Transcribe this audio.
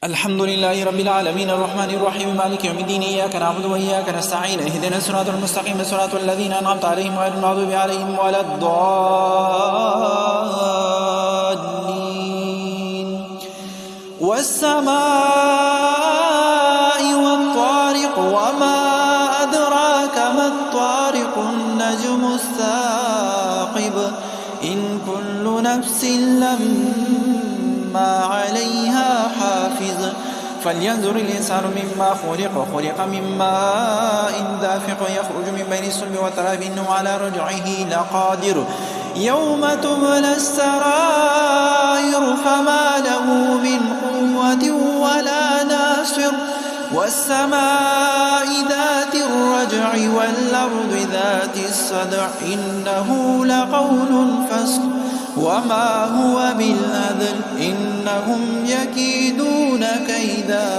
الحمد لله رب العالمين الرحمن الرحيم مالك يوم الدين إياك نعبد وإياك نستعين اهدنا الصراط المستقيم صراط الذين أنعمت عليهم غير المغضوب عليهم ولا الضالين والسماء والطارق وما أدراك ما الطارق النجم الثاقب إن كل نفس لما عليها حافظ فلينظر الإنسان مما خلق من ماء دافق يخرج من بين الصلب والترائب إنه على رجعه لقادر يوم تبلى السرائر فما له من قوة ولا ناصر والسماء ذات الرجع والأرض ذات الصدع إنه لقول فصل وما هو بالهزل إنهم يكيدون كيدا